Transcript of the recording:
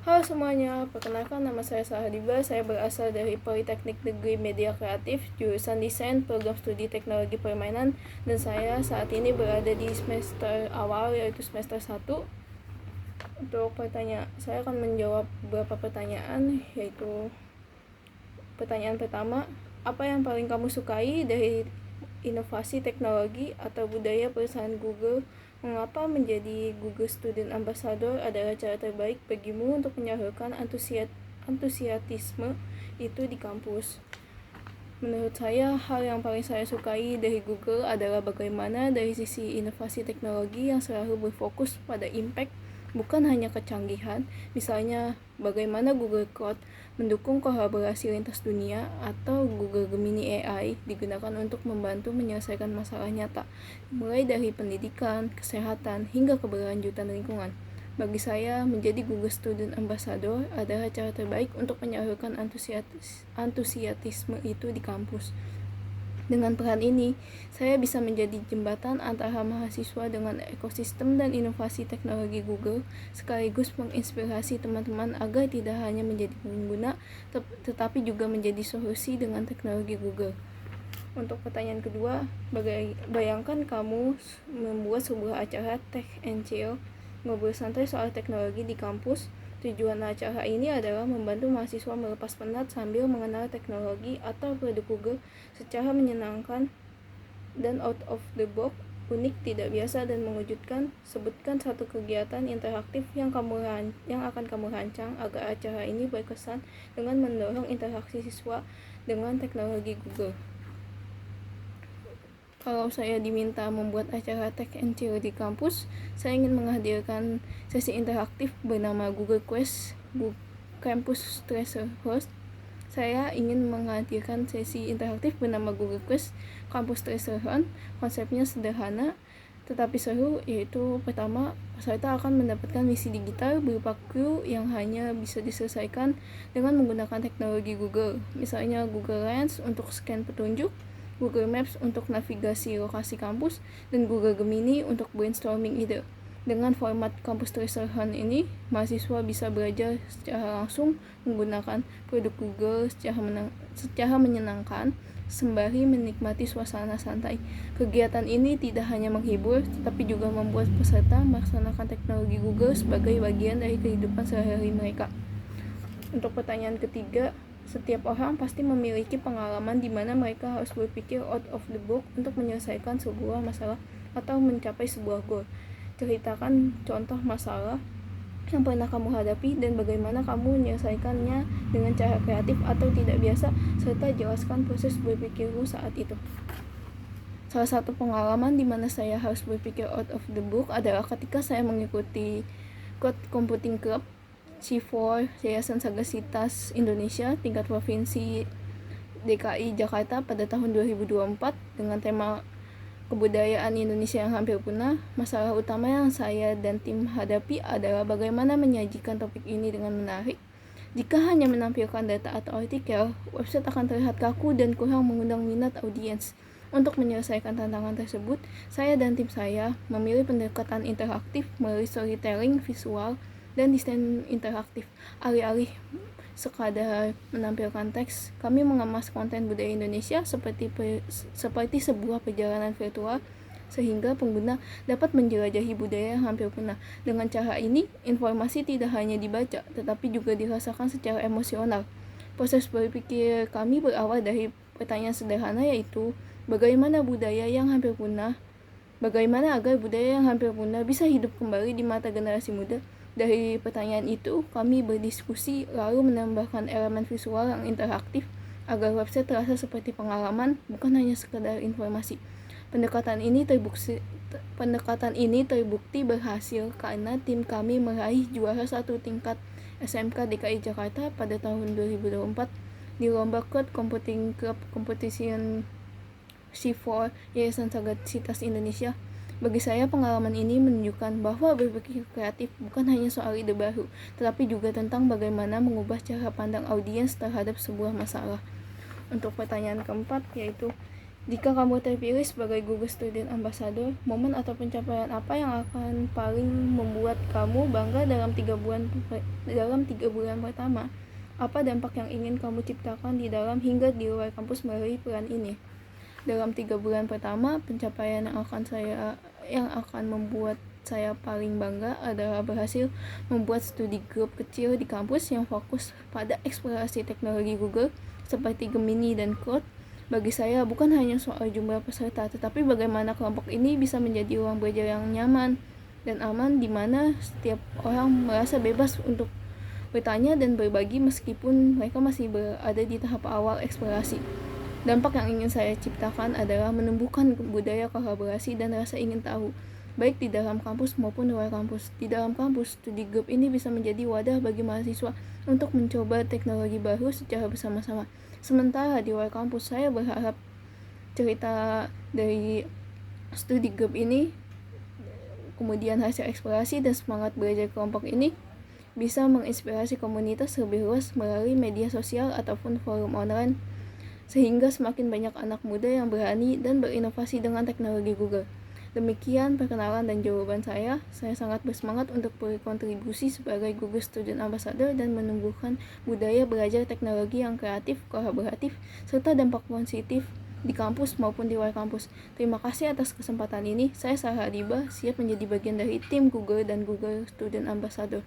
Halo semuanya, perkenalkan nama saya Sahadiba. Saya berasal dari Politeknik Negeri Media Kreatif, jurusan Desain Program Studi Teknologi Permainan, dan saya saat ini berada di semester awal, yaitu semester 1. Untuk saya akan menjawab beberapa pertanyaan, yaitu pertanyaan pertama, apa yang paling kamu sukai dari inovasi teknologi atau budaya perusahaan Google? Mengapa menjadi Google Student Ambassador adalah cara terbaik bagimu untuk menyalurkan antusiasme itu di kampus? Menurut saya, hal yang paling saya sukai dari Google adalah bagaimana dari sisi inovasi teknologi yang selalu berfokus pada impact, bukan hanya kecanggihan. Misalnya, bagaimana Google Cloud mendukung kolaborasi lintas dunia, atau Google Gemini AI digunakan untuk membantu menyelesaikan masalah nyata, mulai dari pendidikan, kesehatan, hingga keberlanjutan lingkungan. Bagi saya, menjadi Google Student Ambassador adalah cara terbaik untuk menyalurkan antusiasme itu di kampus. Dengan peran ini, saya bisa menjadi jembatan antara mahasiswa dengan ekosistem dan inovasi teknologi Google, sekaligus menginspirasi teman-teman agar tidak hanya menjadi pengguna, tetapi juga menjadi solusi dengan teknologi Google. Untuk pertanyaan kedua, bayangkan kamu membuat sebuah acara Tech and Chill, ngobrol santai soal teknologi di kampus. Tujuan acara ini adalah membantu mahasiswa melepas penat sambil mengenal teknologi atau produk Google secara menyenangkan dan out of the box, unik, tidak biasa, dan mengejutkan. Sebutkan satu kegiatan interaktif yang akan kamu rancang agar acara ini berkesan dengan mendorong interaksi siswa dengan teknologi Google. Kalau saya diminta membuat acara Tech and Chill di kampus, saya ingin menghadirkan sesi interaktif bernama Google Quest Campus Treasure Host. Saya ingin menghadirkan sesi interaktif bernama Google Quest Campus Treasure Hunt. Konsepnya sederhana tetapi seru, yaitu pertama, peserta akan mendapatkan misi digital berupa clue yang hanya bisa diselesaikan dengan menggunakan teknologi Google, misalnya Google Lens untuk scan petunjuk, Google Maps untuk navigasi lokasi kampus, dan Google Gemini untuk brainstorming ide. Dengan format Campus Treasure Hunt ini, mahasiswa bisa belajar secara langsung menggunakan produk Google secara menyenangkan, sembari menikmati suasana santai. Kegiatan ini tidak hanya menghibur, tetapi juga membuat peserta melaksanakan teknologi Google sebagai bagian dari kehidupan sehari-hari mereka. Untuk pertanyaan ketiga, setiap orang pasti memiliki pengalaman di mana mereka harus berpikir out of the box untuk menyelesaikan sebuah masalah atau mencapai sebuah goal. Ceritakan contoh masalah yang pernah kamu hadapi dan bagaimana kamu menyelesaikannya dengan cara kreatif atau tidak biasa, serta jelaskan proses berpikirmu saat itu. Salah satu pengalaman di mana saya harus berpikir out of the box adalah ketika saya mengikuti Code Computing Club C4 Yayasan Sagasitas Indonesia tingkat provinsi DKI Jakarta pada tahun 2024 dengan tema kebudayaan Indonesia yang hampir punah. Masalah utama yang saya dan tim hadapi adalah bagaimana menyajikan topik ini dengan menarik. Jika hanya menampilkan data atau artikel, website akan terlihat kaku dan kurang mengundang minat audiens. Untuk menyelesaikan tantangan tersebut, saya dan tim saya memilih pendekatan interaktif melalui storytelling visual dan desain interaktif. Alih-alih sekadar menampilkan teks, kami mengemas konten budaya Indonesia seperti sebuah perjalanan virtual, sehingga pengguna dapat menjelajahi budaya yang hampir punah. Dengan cara ini, informasi tidak hanya dibaca, tetapi juga dirasakan secara emosional. Proses berpikir kami berawal dari pertanyaan sederhana, yaitu bagaimana agar budaya yang hampir punah bisa hidup kembali di mata generasi muda. Dari pertanyaan itu, kami berdiskusi lalu menambahkan elemen visual yang interaktif agar website terasa seperti pengalaman, bukan hanya sekedar informasi. Pendekatan ini terbukti berhasil karena tim kami meraih juara 1 tingkat SMK DKI Jakarta pada tahun 2024 di lomba Code Computing Club Competition C4 Yayasan Sagasitas Indonesia. Bagi saya, pengalaman ini menunjukkan bahwa berpikir kreatif bukan hanya soal ide baru, tetapi juga tentang bagaimana mengubah cara pandang audiens terhadap sebuah masalah. Untuk pertanyaan keempat, yaitu Jika kamu terpilih sebagai Google Student Ambassador, momen atau pencapaian apa yang akan paling membuat kamu bangga dalam 3 bulan pertama? Apa dampak yang ingin kamu ciptakan di dalam hingga di luar kampus melalui peran ini? Dalam 3 bulan pertama, pencapaian yang akan membuat saya paling bangga adalah berhasil membuat studi grup kecil di kampus yang fokus pada eksplorasi teknologi Google seperti Gemini dan Cloud. Bagi saya bukan hanya soal jumlah peserta, tetapi bagaimana kelompok ini bisa menjadi ruang belajar yang nyaman dan aman di mana setiap orang merasa bebas untuk bertanya dan berbagi meskipun mereka masih berada di tahap awal eksplorasi. Dampak yang ingin saya ciptakan adalah menumbuhkan budaya kolaborasi dan rasa ingin tahu, baik di dalam kampus maupun luar kampus. Di dalam kampus, studi grup ini bisa menjadi wadah bagi mahasiswa untuk mencoba teknologi baru secara bersama-sama. Sementara di luar kampus, saya berharap cerita dari studi grup ini, kemudian hasil eksplorasi dan semangat belajar kelompok ini bisa menginspirasi komunitas lebih luas melalui media sosial ataupun forum online, sehingga semakin banyak anak muda yang berani dan berinovasi dengan teknologi Google. Demikian perkenalan dan jawaban saya. Saya sangat bersemangat untuk berkontribusi sebagai Google Student Ambassador dan menumbuhkan budaya belajar teknologi yang kreatif, kolaboratif, serta dampak positif di kampus maupun di luar kampus. Terima kasih atas kesempatan ini. Saya Sarah Adiba, siap menjadi bagian dari tim Google dan Google Student Ambassador.